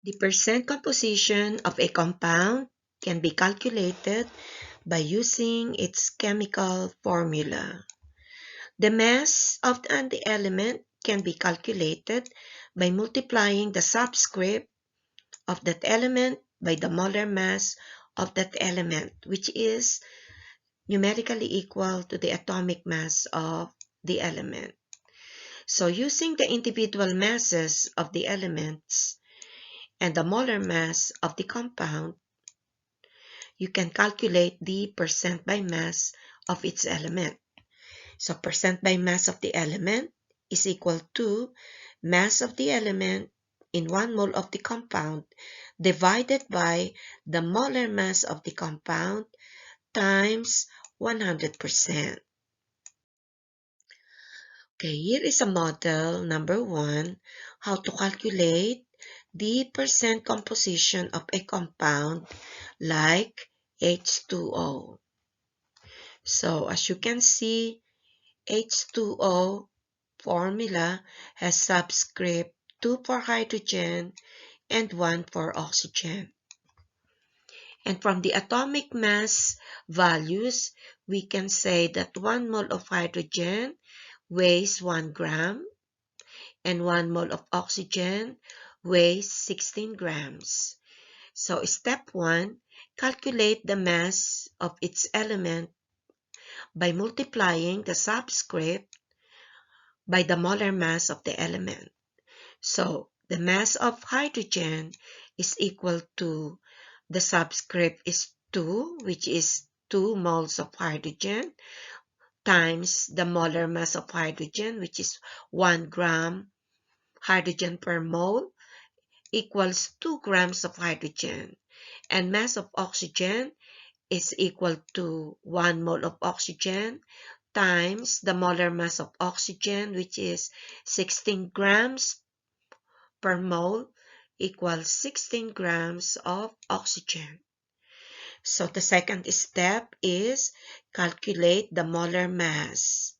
The percent composition of a compound can be calculated by using its chemical formula. The mass of the element can be calculated by multiplying the subscript of that element by the molar mass of that element, which is numerically equal to the atomic mass of the element. So using the individual masses of the elements and the molar mass of the compound, you can calculate the percent by mass of its element. So percent by mass of the element is equal to mass of the element in 1 mole of the compound divided by the molar mass of the compound times 100%. Okay, here is a model number 1, how to calculate the percent composition of a compound like H2O. So as you can see, H2O formula has subscript 2 for hydrogen and 1 for oxygen. And from the atomic mass values, we can say that 1 mole of hydrogen weighs 1 gram and 1 mole of oxygen weighs 16 grams. So step 1, calculate the mass of its element by multiplying the subscript by the molar mass of the element. So the mass of hydrogen is equal to, the subscript is 2, which is 2 moles of hydrogen, times the molar mass of hydrogen, which is 1 gram hydrogen per mole, equals 2 grams of hydrogen. And mass of oxygen is equal to 1 mole of oxygen times the molar mass of oxygen, which is 16 grams per mole, equals 16 grams of oxygen. So the second step is calculate the molar mass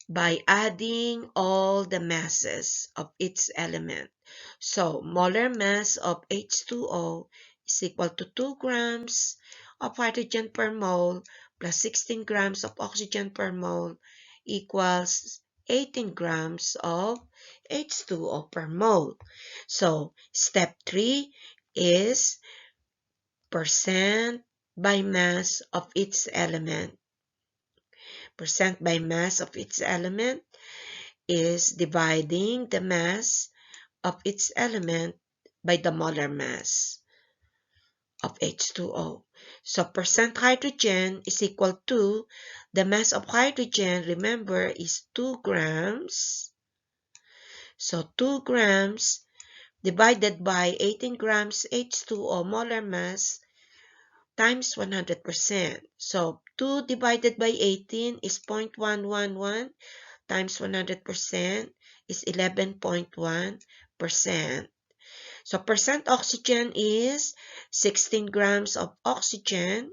by adding all the masses of its element. So molar mass of H2O is equal to 2 grams of hydrogen per mole plus 16 grams of oxygen per mole equals 18 grams of H2O per mole. So step 3 is percent by mass of its element. Percent by mass of its element is dividing the mass of its element by the molar mass of H2O. So percent hydrogen is equal to the mass of hydrogen, remember, is 2 grams. So 2 grams divided by 18 grams H2O molar mass times 100%. So 2 divided by 18 is 0.111 times 100% is 11.1%. So percent oxygen is 16 grams of oxygen.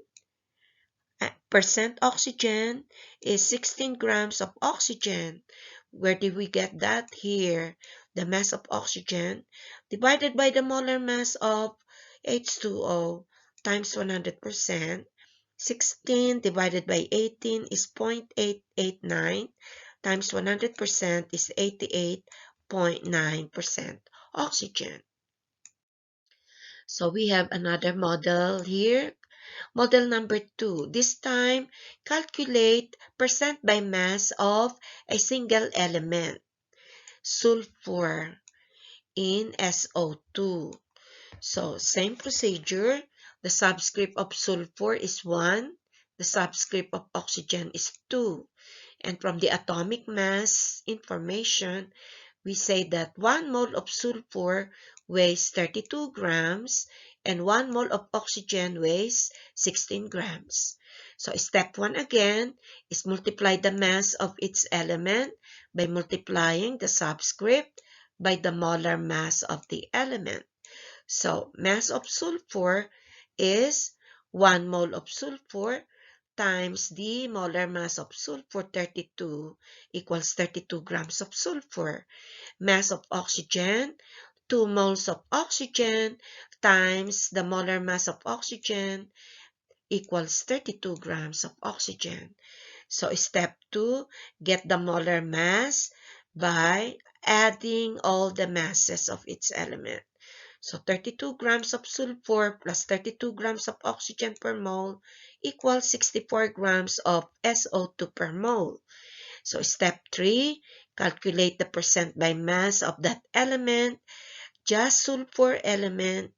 Percent oxygen is 16 grams of oxygen. Where did we get that? Here, the mass of oxygen divided by the molar mass of H2O times 100%. 16 divided by 18 is 0.889 times 100% is 88.9% oxygen. So we have another model here. Model number 2. This time, calculate percent by mass of a single element, sulfur, in SO2. So same procedure. The subscript of sulfur is 1. The subscript of oxygen is 2. And from the atomic mass information, we say that 1 mole of sulfur weighs 32 grams and 1 mole of oxygen weighs 16 grams. So step 1 again is multiply the mass of its element by multiplying the subscript by the molar mass of the element. So mass of sulfur is 1 mole of sulfur times the molar mass of sulfur, 32, equals 32 grams of sulfur. Mass of oxygen, 2 moles of oxygen times the molar mass of oxygen equals 32 grams of oxygen. So step 2, get the molar mass by adding all the masses of its element. So 32 grams of sulfur plus 32 grams of oxygen per mole equals 64 grams of SO2 per mole. So step 3, calculate the percent by mass of that element, just sulfur element,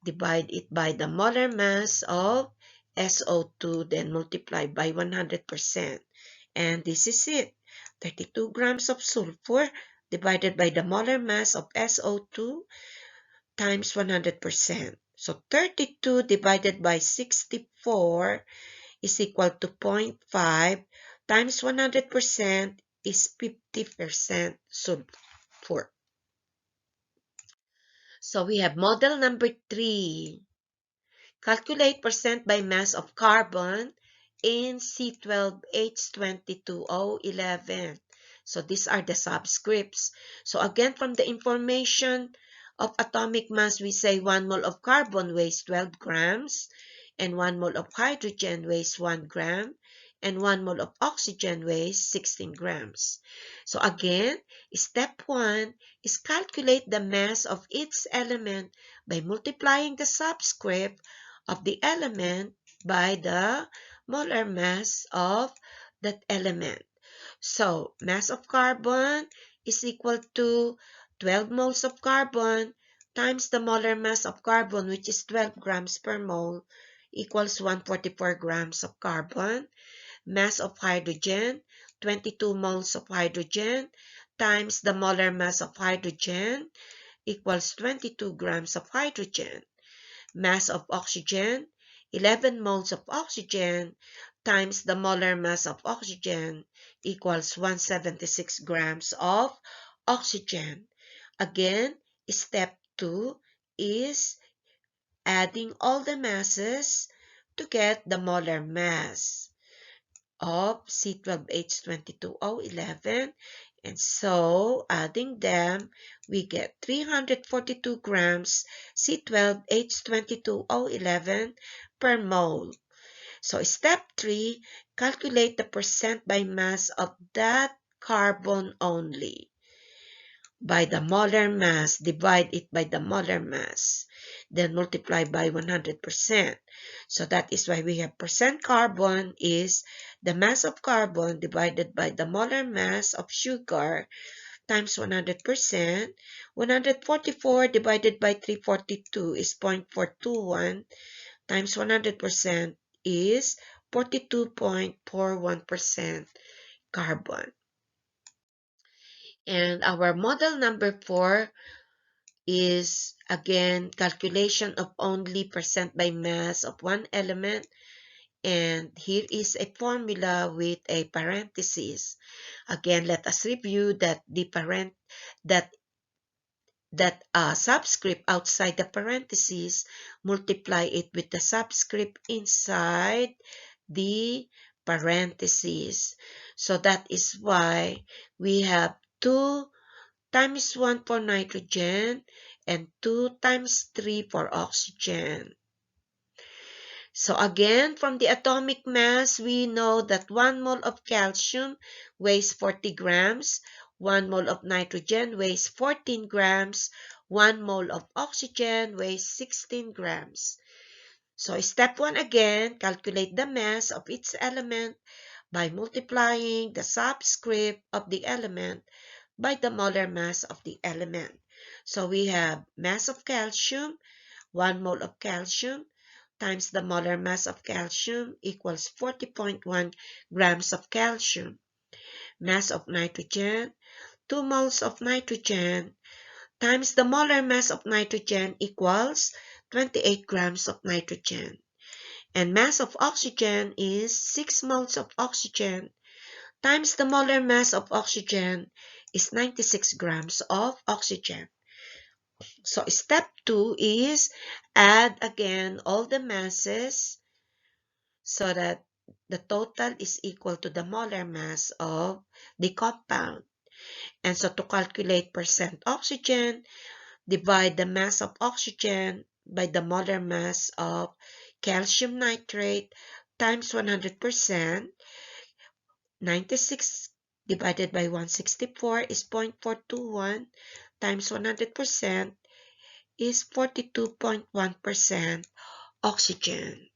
divide it by the molar mass of SO2, then multiply by 100%. And this is it. 32 grams of sulfur divided by the molar mass of SO2 times 100%. So 32 divided by 64 is equal to 0.5 times 100% is 50% sulfur. So we have model number 3. Calculate percent by mass of carbon in C12H22O11. So these are the subscripts. So again, from the information of atomic mass, we say 1 mole of carbon weighs 12 grams, and 1 mole of hydrogen weighs 1 gram, and 1 mole of oxygen weighs 16 grams. So again, step 1 is calculate the mass of each element by multiplying the subscript of the element by the molar mass of that element. So, mass of carbon is equal to 12 moles of carbon times the molar mass of carbon, which is 12 grams per mole, equals 144 grams of carbon. Mass of hydrogen, 22 moles of hydrogen times the molar mass of hydrogen equals 22 grams of hydrogen. Mass of oxygen, 11 moles of oxygen times the molar mass of oxygen equals 176 grams of oxygen. Again, step 2 is adding all the masses to get the molar mass of C12H22O11. And so, adding them, we get 342 grams C12H22O11 per mole. So, step 3, calculate the percent by mass of that carbon only. By the molar mass, divide it by the molar mass, then multiply by 100%. So that is why we have percent carbon is the mass of carbon divided by the molar mass of sugar times 100%. 144 divided by 342 is 0.421 times 100% is 42.41% carbon. And our model number 4 is again calculation of only percent by mass of one element. And here is a formula with a parenthesis. Again, let us review that subscript outside the parenthesis, multiply it with the subscript inside the parenthesis. So that is why we have 2 times 1 for nitrogen and 2 times 3 for oxygen. So again, from the atomic mass, we know that 1 mole of calcium weighs 40 grams, 1 mole of nitrogen weighs 14 grams, 1 mole of oxygen weighs 16 grams. So step 1 again, calculate the mass of each element by multiplying the subscript of the element by the molar mass of the element. So we have mass of calcium, 1 mole of calcium times the molar mass of calcium equals 40.1 grams of calcium. Mass of nitrogen, 2 moles of nitrogen times the molar mass of nitrogen equals 28 grams of nitrogen. And mass of oxygen is 6 moles of oxygen times the molar mass of oxygen is 96 grams of oxygen. So step 2 is add again all the masses so that the total is equal to the molar mass of the compound. And so to calculate percent oxygen, Divide the mass of oxygen by the molar mass of calcium nitrate times 100%. 96 divided by 164 is 0.421 times 100% is 42.1% oxygen.